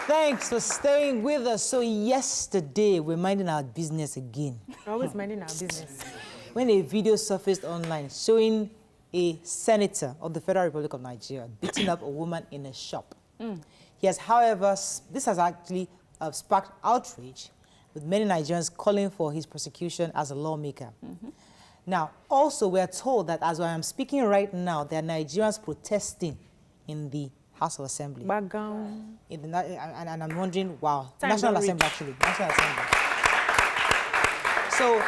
Thanks for staying with us. So yesterday, we're minding our business again. Always minding our business. When a video surfaced online showing a senator of the Federal Republic of Nigeria beating up a woman in a shop. He has, however, this has actually sparked outrage, with many Nigerians calling for his prosecution as a lawmaker. Now, also, we're told that as I am speaking right now, there are Nigerians protesting in the House of Assembly. Background. And I'm wondering, wow, National Assembly actually, National Assembly. So,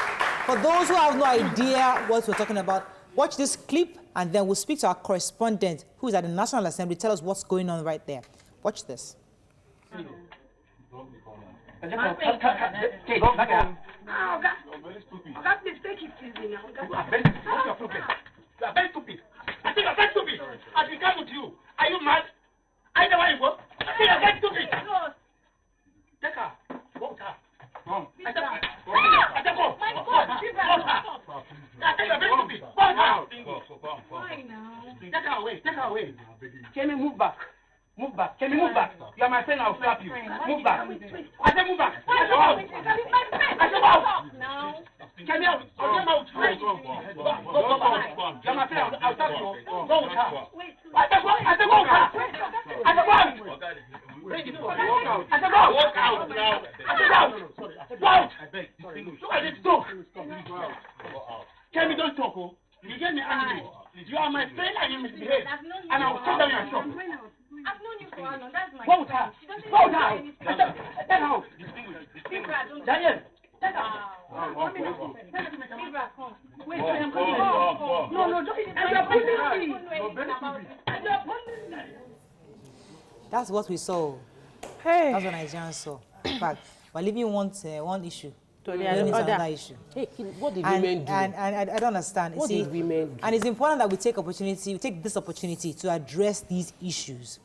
for those who have no idea what we're talking about, watch this clip and then we'll speak to our correspondent who is at the National Assembly. Tell us what's going on right there. Watch this. Are you mad? I know why you go. I think I'm very stupid. Take her. Walk her. Come. I take her. I take her. My God. I think I'm very stupid. Walk her. Why now? Take her away. Take her away. Can you move back? Move back. Can you move back? You are my friend. I'll slap you. Move back. I said move back. I said out. I said out. No. Can you out? I'll get out. Go back. You are my friend. I'll slap you. Go with her. I said go. I said go with her. I said go. I said go. Walk out now. I said out. Go out. I beg. Look at this dog. Can you don't talk, oh? You get me angry. You are my friend and you misbehave. And I will come down your shop. I've known you for how long? That's my Go with her. Go with her. Take her out. Daniel. Take her. Wait, I'm coming. No, don't. That's what we saw. Hey. That's what Nigerians saw. In fact, we're leaving one issue. To We don't need another issue. Hey, what did women do? And I don't understand. What did women do? And it's important that we take this opportunity to address these issues.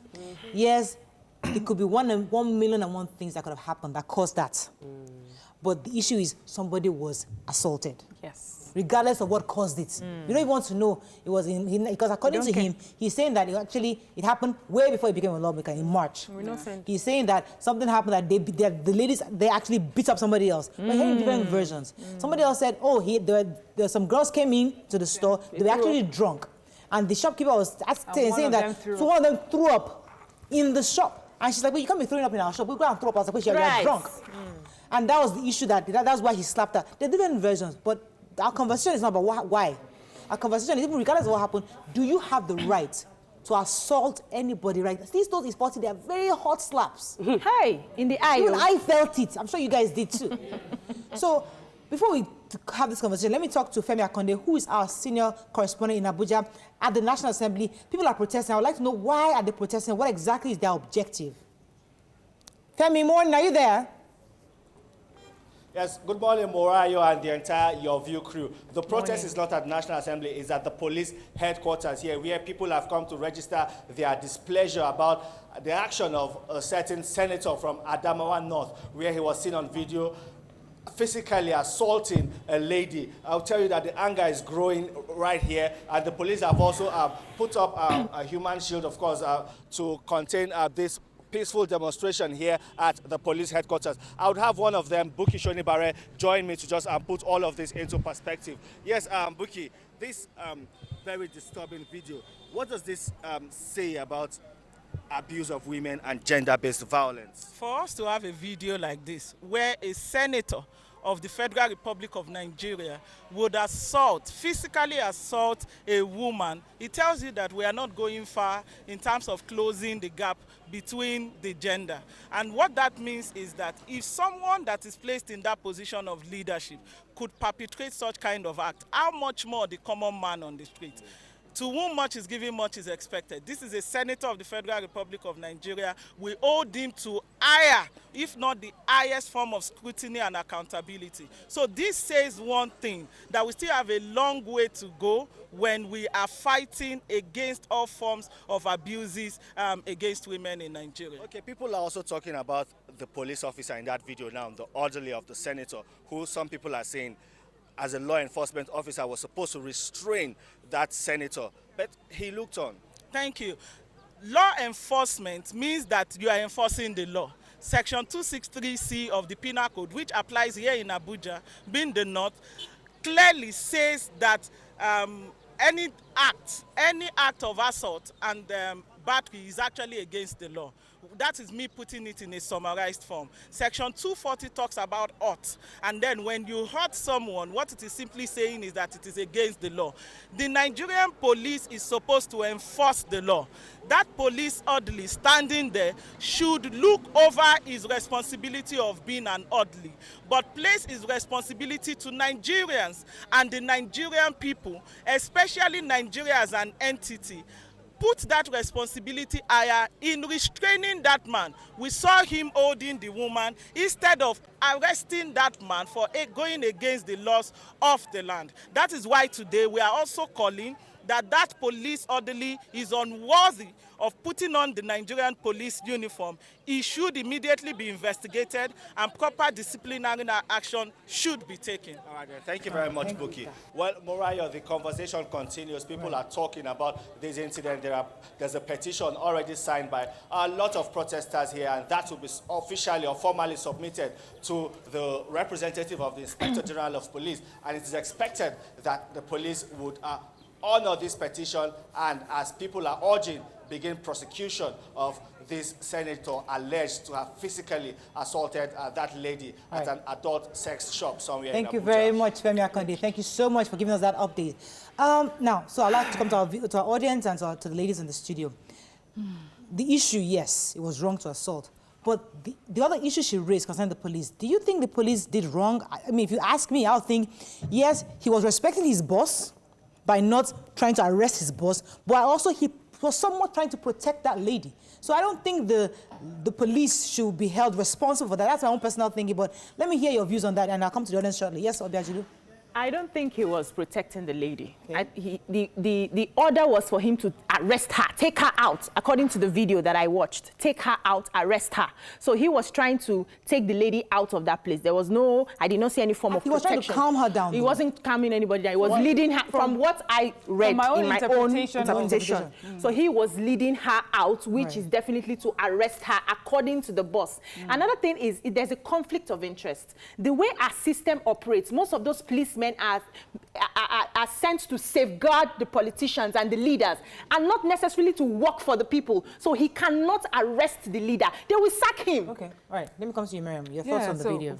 Yes, it could be 1,000,001 things that could have happened that caused that. But the issue is somebody was assaulted. Yes. Regardless of what caused it. You don't even want to know it was because according to him, he's saying that it happened way before he became a lawmaker in March. He's saying that something happened that the ladies, they actually beat up somebody else. We're hearing different versions. Somebody else said, oh, there some girls came in to the store, they were actually drunk. And the shopkeeper was saying that so one of them threw up in the shop. And she's like, well, you can't be throwing up in our shop. We'll go and throw up. I was like, well, you're drunk. And that was the issue that's why he slapped her. There are different versions, but our conversation is not about why. Our conversation is, even regardless of what happened, do you have the right to assault anybody, right? These those is possible. They are very hot slaps. Hey, in the eye. Even I felt it. I'm sure you guys did too. So, before we have this conversation, let me talk to Femi Akonde, who is our senior correspondent in Abuja at the National Assembly. People are protesting. I would like to know, why are they protesting? What exactly is their objective? Femi, morning, are you there? Yes, good morning, Morayo and the entire Your View crew. The protest is not at the National Assembly, it's at the police headquarters here, where people have come to register their displeasure about the action of a certain senator from Adamawa North, where he was seen on video physically assaulting a lady. I'll tell you that the anger is growing right here, and the police have also put up a human shield, of course, to contain this peaceful demonstration here at the police headquarters. I would have one of them, Buki Shonibare, join me to just put all of this into perspective. Yes, Buki, this very disturbing video, what does this say about abuse of women and gender-based violence? For us to have a video like this, where a senator of the Federal Republic of Nigeria would physically assault a woman, it tells you that we are not going far in terms of closing the gap between the gender. And what that means is that if someone that is placed in that position of leadership could perpetrate such kind of act, how much more the common man on the street? To whom much is given, much is expected. This is a senator of the Federal Republic of Nigeria. We hold him to higher, if not the highest form of scrutiny and accountability. So this says one thing, that we still have a long way to go when we are fighting against all forms of abuses against women in Nigeria. Okay, people are also talking about the police officer in that video now, the orderly of the senator, who some people are saying, as a law enforcement officer, was supposed to restrain that senator, but he looked on. Thank you. Law enforcement means that you are enforcing the law. Section 263C of the Penal Code, which applies here in Abuja, being the North, clearly says that any act of assault and battery is actually against the law. That is me putting it in a summarized form. Section 240 talks about hurt, and then when you hurt someone, what it is simply saying is that it is against the law. The Nigerian police is supposed to enforce the law. That police orderly standing there should look over his responsibility of being an orderly, but place his responsibility to Nigerians and the Nigerian people, especially Nigeria as an entity. Put that responsibility higher in restraining that man. We saw him holding the woman instead of arresting that man for going against the laws of the land. That is why today we are also calling that police orderly is unworthy of putting on the Nigerian police uniform. He should immediately be investigated and proper disciplinary action should be taken. All right, thank you very much, Buki. Well, Morayo, the conversation continues. People are talking about this incident. There's a petition already signed by a lot of protesters here, and that will be officially or formally submitted to the representative of the Inspector General of Police. And it is expected that the police would honor this petition and, as people are urging, begin prosecution of this senator alleged to have physically assaulted that lady at an adult sex shop somewhere in Abuja. Thank you very much, Femi Akande. Thank you so much for giving us that update. Now, so I'd like to come to our audience and to the ladies in the studio. The issue, yes, it was wrong to assault. But the other issue she raised concerning the police, do you think the police did wrong? I mean, if you ask me, I'll think, yes, he was respecting his boss by not trying to arrest his boss, but also he was somewhat trying to protect that lady. So I don't think the police should be held responsible for that. That's my own personal thinking, but let me hear your views on that, and I'll come to the audience shortly. Yes, Obiajilu? I don't think he was protecting the lady. Okay. The order was for him to arrest her, take her out, according to the video that I watched. Take her out, arrest her. So he was trying to take the lady out of that place. There was no, I did not see any form of protection. He was trying to calm her down. He wasn't calming anybody down. He was leading her, from what I read in my own interpretation. So he was leading her out, which is definitely to arrest her, according to the boss. Another thing is, there's a conflict of interest. The way our system operates, most of those policemen are sent to safeguard the politicians and the leaders, and not necessarily to work for the people. So he cannot arrest the leader. They will sack him. Okay, all right. Let me come to you, Miriam. Your thoughts on the video.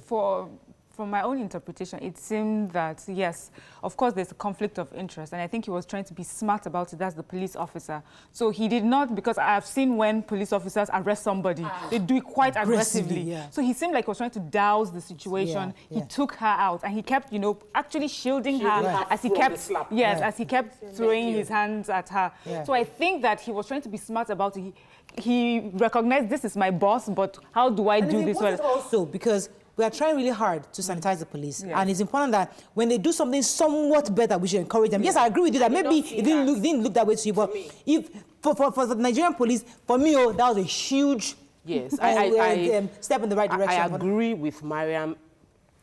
From my own interpretation, it seemed that, yes, of course, there's a conflict of interest, and I think he was trying to be smart about it as the police officer. So he did not, because I have seen when police officers arrest somebody, they do it quite aggressively. Yeah. So he seemed like he was trying to douse the situation. He took her out, and he kept, you know, actually shielding her as he kept, as he kept throwing his hands at her. So I think that he was trying to be smart about it. He recognized, this is my boss, but how do I do this well? Also, because we are trying really hard to sanitize the police. And it's important that when they do something somewhat better, we should encourage them. Yes, I agree with you that maybe it didn't look that way to you, but if for the Nigerian police, for me, that was a huge step in the right direction. I agree with Mariam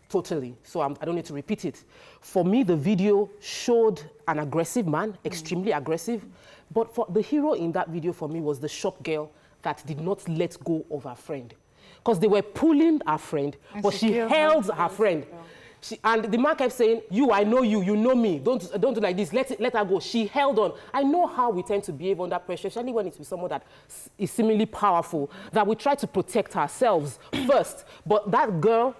totally, so I don't need to repeat it. For me, the video showed an aggressive man, extremely aggressive, but for the hero in that video for me was the shop girl that did not let go of her friend. Because they were pulling her friend, but she held her friend. And the man kept saying, I know you, you know me, don't do like this, let her go. She held on. I know how we tend to behave under pressure, especially when it's with someone that is seemingly powerful, that we try to protect ourselves first. But that girl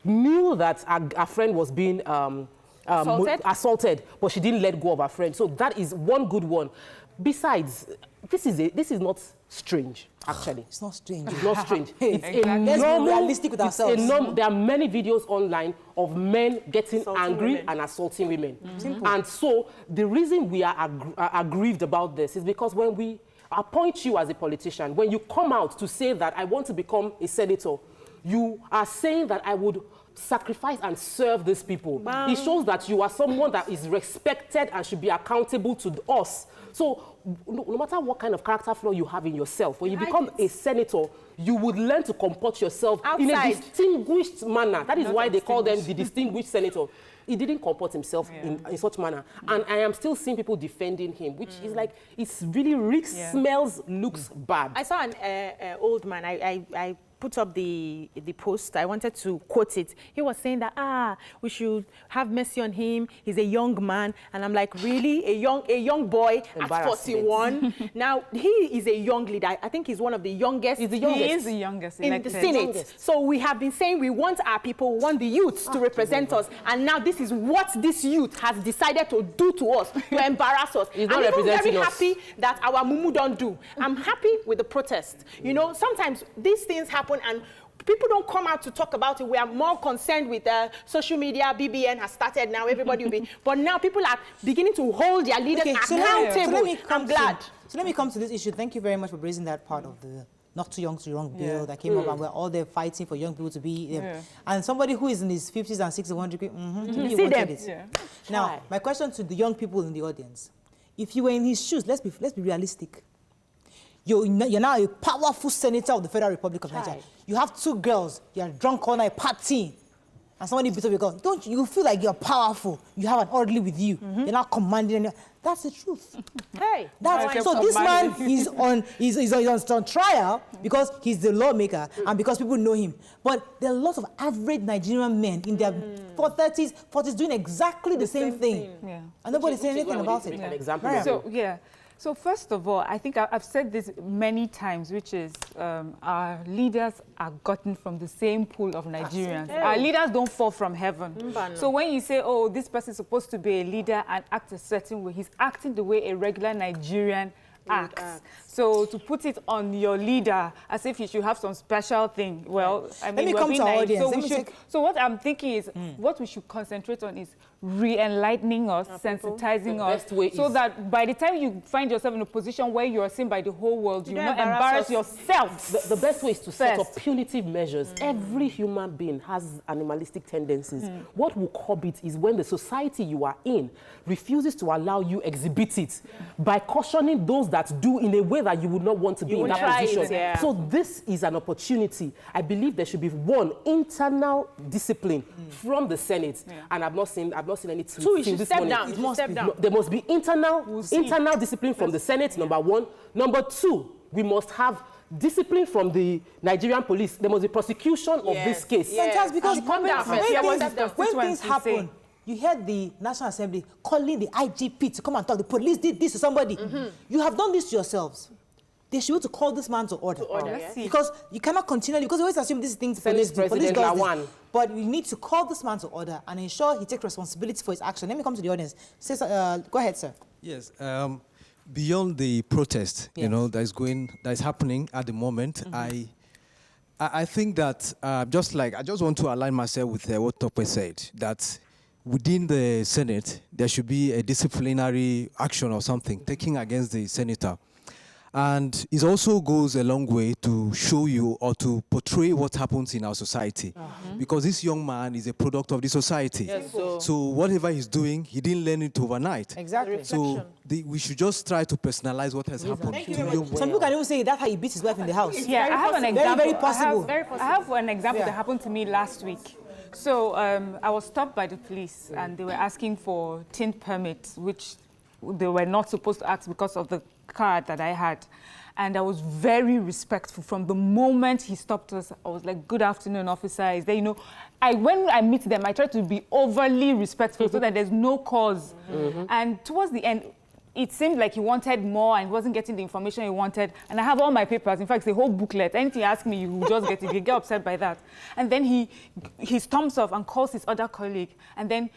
knew that her friend was being assaulted, but she didn't let go of her friend. So that is one good one. Besides, this is not strange, actually. It's not strange. It's not strange. It's Let's be realistic with ourselves. There are many videos online of men getting angry and assaulting women. And so the reason we are aggrieved about this is because when we appoint you as a politician, when you come out to say that I want to become a senator, you are saying that I would sacrifice and serve these people. Wow. It shows that you are someone that is respected and should be accountable to us. So no matter what kind of character flaw you have in yourself, when you become a senator, you would learn to comport yourself in a distinguished manner. That is why they call them the distinguished senator. He didn't comport himself in such manner. And I am still seeing people defending him, which is like, it's really reeks, smells, looks bad. I saw an old man. I put up the post, I wanted to quote it. He was saying that, we should have mercy on him. He's a young man. And I'm like, really? A young boy at 41? Now, he is a young leader. I think he's one of the youngest. He's the youngest. He is the youngest in the Senate. So we have been saying we want our people, we want the youth to represent us. And now this is what this youth has decided to do to us, to embarrass us. He's not I'm representing very us. happy that our mumu don't do. I'm happy with the protest. You know, sometimes these things happen and people don't come out to talk about it. We are more concerned with social media. BBN has started now. Everybody will be. But now people are beginning to hold their leaders accountable. I'm glad. So let me come to this issue. Thank you very much for raising that part of the not too young bill that came up, and we're all there fighting for young people to be and somebody who is in his 50s and 60s wants to be, see them. Now, my question to the young people in the audience: if you were in his shoes, let's be realistic. You're now a powerful senator of the Federal Republic of Nigeria. You have 2 girls. You're drunk all night partying, and somebody beats up your girl. Don't you feel like you're powerful? You have an orderly with you. You're not commanding. That's the truth. Hey, so this man is on trial because he's the lawmaker and because people know him. But there are lots of average Nigerian men in their 30s, 40s doing exactly the same thing. And nobody's saying anything about it. An example. So first of all, I think I've said this many times, which is our leaders are gotten from the same pool of Nigerians. Our leaders don't fall from heaven. So when you say, oh, this person is supposed to be a leader and act a certain way, he's acting the way a regular Nigerian acts. So to put it on your leader as if you should have some special thing, well, I mean, let me come to our audience. So what I'm thinking is, what we should concentrate on is re-enlightening us, sensitizing us, so that by the time you find yourself in a position where you are seen by the whole world, you will not embarrass yourself. The best way is to set up punitive measures. Every human being has animalistic tendencies. What will curb it is when the society you are in refuses to allow you exhibit it by cautioning those that do in a way that you would not want to be in that position. So this is an opportunity. I believe there should be one internal discipline from the Senate, and I've not seen any tweets. 2, you should step down. There must be internal discipline from the Senate, number 1. Number 2, we must have discipline from the Nigerian police. There must be prosecution of this case. Sometimes because when things happen, you heard the National Assembly calling the IGP to come and talk. The police did this to somebody. You have done this to yourselves. They should be able to call this man to order. Because you cannot continue, because you always assume these things police do. Police does this. But you need to call this man to order and ensure he takes responsibility for his action. Let me come to the audience. Go ahead, sir. Yes. Beyond the protest, that is happening at the moment, I think that I just want to align myself with what Tope said, that within the Senate, there should be a disciplinary action or something taken against the senator. And it also goes a long way to show you or to portray what happens in our society. Because this young man is a product of the society. So whatever he's doing, he didn't learn it overnight. Exactly. So we should just try to personalize what has happened. Some people can even say that's how he beats his wife in the house. I have an example. Very possible. I have an example that happened to me last week. So I was stopped by the police and they were asking for tint permits, which they were not supposed to ask because of the card that I had. And I was very respectful. From the moment he stopped us, I was like, good afternoon, officer. Is there, when I meet them, I try to be overly respectful so that there's no cause. And towards the end, it seemed like he wanted more and he wasn't getting the information he wanted. And I have all my papers. In fact, the whole booklet. Anything you ask me, you will just get it. You get upset by that. And then he storms off and calls his other colleague. And then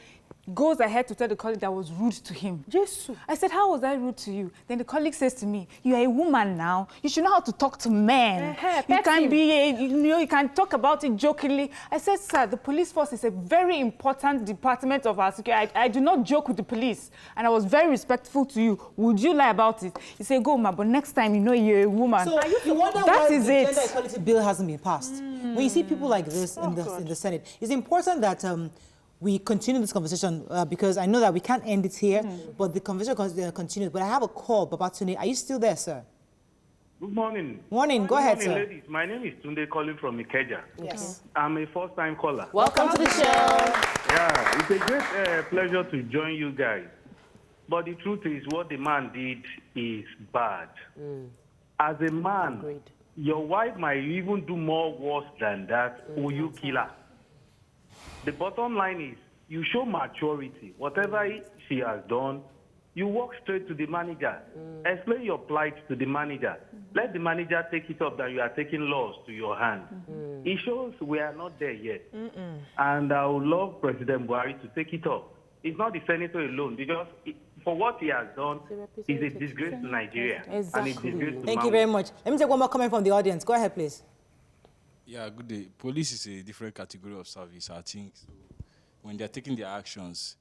goes ahead to tell the colleague that I was rude to him. Jesus. I said, how was I rude to you? Then the colleague says to me, you are a woman now. You should know how to talk to men. You can you can talk about it jokingly. I said, sir, the police force is a very important department of our security. I do not joke with the police. And I was very respectful to you. Would you lie about it? He said, go, ma, but next time you're a woman. So you wonder why the gender equality bill hasn't been passed. When you see people like this in the Senate, it's important that we continue this conversation because I know that we can't end it here, but the conversation continues. But I have a call, Babatunde. Are you still there, sir? Good morning. Morning. Go ahead, sir. Ladies. My name is Tunde calling from Ikeja. Yes. I'm a first-time caller. Welcome to the show. Yeah, it's a great pleasure to join you guys. But the truth is what the man did is bad. As a man, your wife might even do more worse than that, or you kill her. The bottom line is, you show maturity. Whatever she has done, you walk straight to the manager. Explain your plight to the manager. Let the manager take it up that you are taking laws to your hand. It shows we are not there yet. And I would love President Buhari to take it up. It's not the senator alone, because for what he has done, is a disgrace to Nigeria. Exactly. And a disgrace to Thank you very much. Let me take one more comment from the audience. Go ahead, please. Yeah, good day. Police is a different category of service, I think. So when they're taking their actions,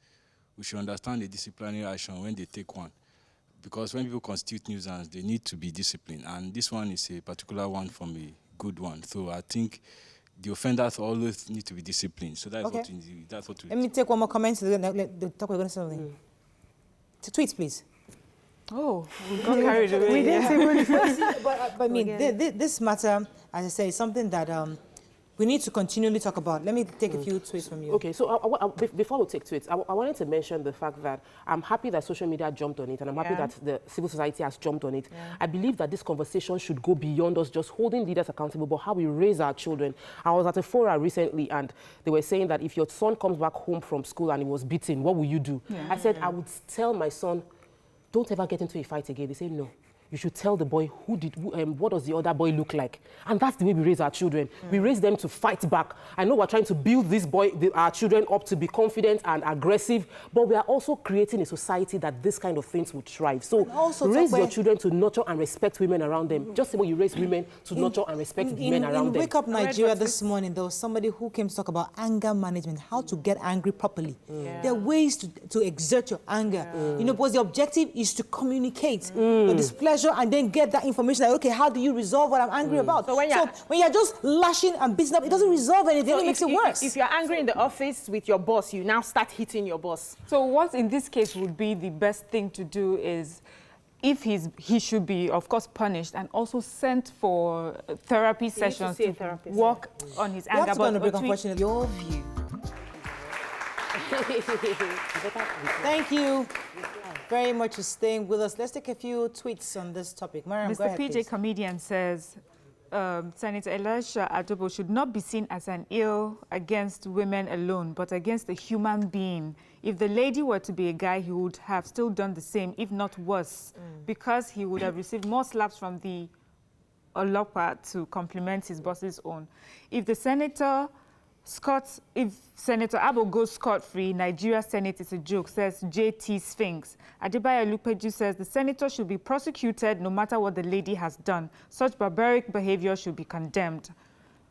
we should understand the disciplinary action when they take one. Because when people constitute nuisance, they need to be disciplined. And this one is a particular one from a good one. So I think the offenders always need to be disciplined. So that's what we Let me take one more comment. The talk we're going to say something. Tweets, please. Oh, we got carried away. We didn't see but I mean, this matter, as I say, is something that we need to continually talk about. Let me take a few tweets from you. Okay, so before we take tweets, I wanted to mention the fact that I'm happy that social media jumped on it, and I'm happy that the civil society has jumped on it. I believe that this conversation should go beyond us just holding leaders accountable, but how we raise our children. I was at a forum recently, and they were saying that if your son comes back home from school and he was beaten, what will you do? I said, I would tell my son, don't ever get into a fight again. They say, no. You should tell the boy what does the other boy look like. And that's the way we raise our children. We raise them to fight back. I know we're trying to build our children up to be confident and aggressive, but we are also creating a society that this kind of things would thrive. So raise your children to nurture and respect women around them. Just the way you raise women to nurture and respect men around them. In Wake Up Nigeria this morning, there was somebody who came to talk about anger management, how to get angry properly. There are ways to exert your anger. You know, because the objective is to communicate your displeasure and then get that information like, okay, how do you resolve what I'm angry about? So when you're just lashing and beating up, it doesn't resolve anything, it makes it worse. If you're angry in the office with your boss, you now start hitting your boss. So what in this case would be the best thing to do is, if he should be, of course, punished and also sent for therapy sessions to work on his anger. Unfortunately, your view. Thank you very much for staying with us. Let's take a few tweets on this topic. Mariam, go Mr. ahead, PJ please. Comedian says, Senator Elisha Abbo should not be seen as an ill against women alone, but against a human being. If the lady were to be a guy, he would have still done the same, if not worse, because he would have received more slaps from the Olopa to complement his boss's own. If Senator Abbo goes scot-free, Nigeria's Senate is a joke, says JT Sphinx. Adebayo Lupeju says the senator should be prosecuted no matter what the lady has done. Such barbaric behavior should be condemned.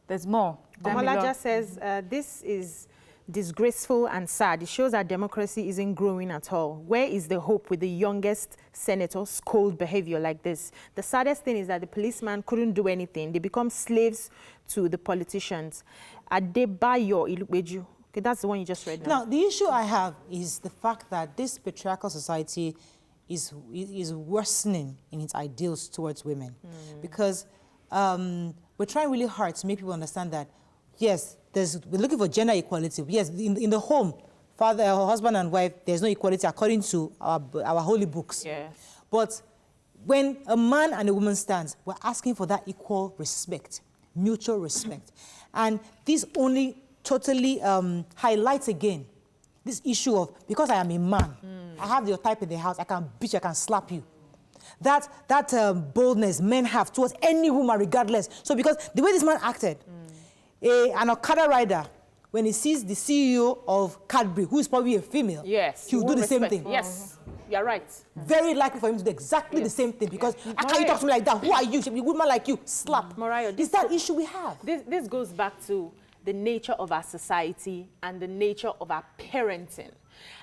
There's more. Omalaja says this is disgraceful and sad. It shows that democracy isn't growing at all. Where is the hope with the youngest senator's cold behavior like this? The saddest thing is that the policeman couldn't do anything. They become slaves to the politicians. Adebayo Ilupeju. Okay, that's the one you just read now. Now, the issue I have is the fact that this patriarchal society is worsening in its ideals towards women. Because we're trying really hard to make people understand that, yes, we're looking for gender equality. Yes, in the home, husband and wife, there's no equality according to our holy books. Yes. But when a man and a woman stands, we're asking for that equal respect, mutual respect. And this only totally highlights again this issue of, because I am a man, I have your type in the house, I can beat you, I can slap you. That boldness men have towards any woman regardless. So because the way this man acted, an Okada rider, when he sees the CEO of Cadbury, who is probably a female, he'll do the same thing. Yes, you're right. Very likely for him to do exactly the same thing, because how can you talk to me like that? Who are you? Should be a good man like you. Slap. Mariah, is that issue we have? This goes back to the nature of our society and the nature of our parenting.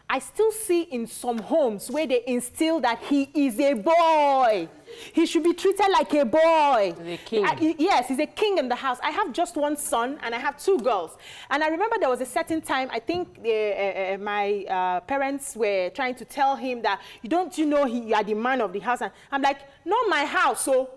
I still see in some homes where they instill that he is a boy. He should be treated like a boy. He's a king. Yes, he's a king in the house. I have just one son and I have 2 girls. And I remember there was a certain time, I think my parents were trying to tell him that, you are the man of the house. And I'm like, not my house. So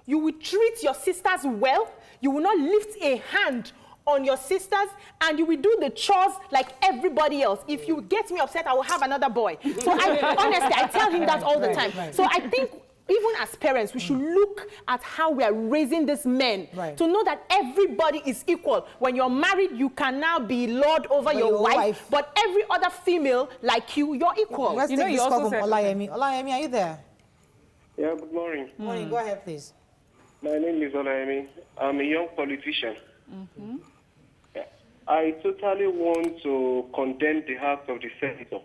you will treat your sisters well. You will not lift a hand on your sisters, and you will do the chores like everybody else. If you get me upset, I will have another boy. So honestly, I tell him that all the time. So I think even as parents, we should look at how we are raising these men to know that everybody is equal. When you're married, you can now be lord over your wife, but every other female like you, you're equal. Let's take this call from Olayemi. Olayemi, are you there? Yeah, good morning. Morning, go ahead, please. My name is Olayemi. I'm a young politician. Yeah. I totally want to condemn the act of the senator.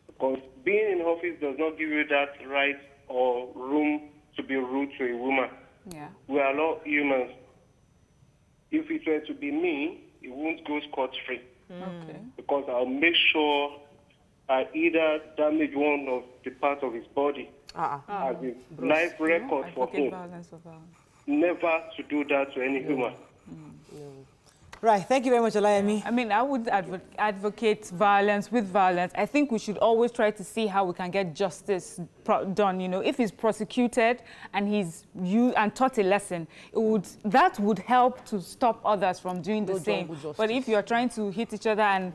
Because being in office does not give you that right or room to be rude to a woman. Yeah. We are all humans. If it were to be me, it won't go scot-free. Because I'll make sure I either damage one of the parts of his body as a life record for him. Never to do that to any human. Right, thank you very much, Olayemi. I mean, I would advocate violence with violence. I think we should always try to see how we can get justice done. You know, if he's prosecuted and he's used and taught a lesson, that would help to stop others from doing the same. But if you're trying to hit each other and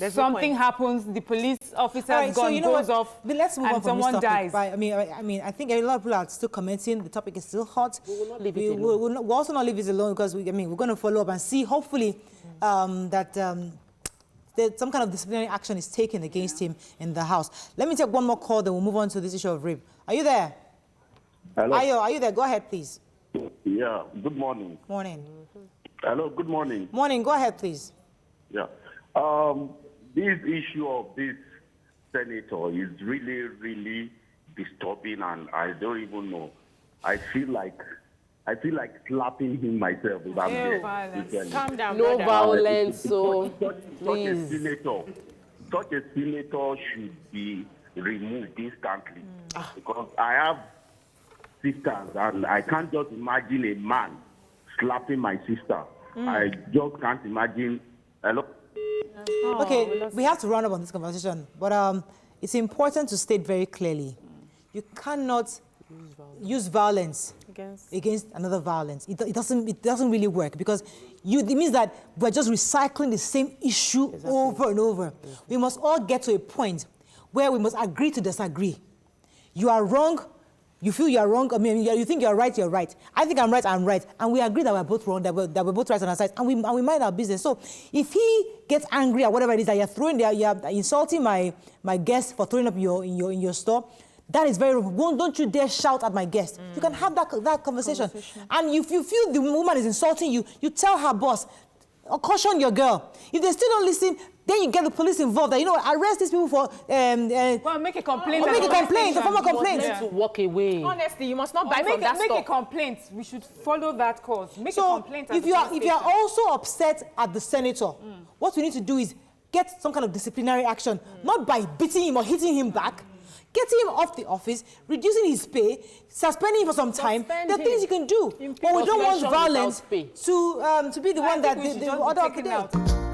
something happens, the police officer goes off, let's move on and from someone this topic. dies. I think a lot of people are still commenting. The topic is still hot. We will not leave it alone. We'll also not leave it alone because we're going to follow up and see, hopefully, that some kind of disciplinary action is taken against him in the House. Let me take one more call, then we'll move on to this issue of rape. Are you there? Hello. Ayo, are you there? Go ahead, please. Yeah, good morning. Morning. Hello, good morning. Morning, go ahead, please. Yeah. This issue of this senator is really, really disturbing, and I don't even know. I feel like slapping him myself. Calm down, no brother. violence, so please. Such a senator should be removed instantly. Because I have sisters, and I can't just imagine a man slapping my sister. I just can't imagine. Hello? Okay, we have to run up on this conversation, but it's important to state very clearly, you cannot use violence against another violence. It doesn't really work, because it means that we're just recycling the same issue over and over. We must all get to a point where we must agree to disagree. You are wrong. You feel you are wrong. I mean, you think you're right. You're right. I think I'm right. I'm right. And we agree that we're both wrong. That we're both right on our sides. And we mind our business. So if he gets angry at whatever it is that you're throwing there, you're insulting my guest for throwing up in your store, that is very wrong. Don't you dare shout at my guest. You can have that conversation. And if you feel the woman is insulting you, you tell her boss, or caution your girl. If they still don't listen, then you get the police involved. Arrest these people for... well, make a complaint. Make a complaint, a formal complaint. To walk away. Honestly, you must not buy from that store. Make a complaint. We should follow that course. Make a complaint. If you are also upset at the senator, what we need to do is get some kind of disciplinary action, not by beating him or hitting him back, getting him off the office, reducing his pay, suspending him for some time. There are things you can do. But we don't want violence to be the one that the order of the day.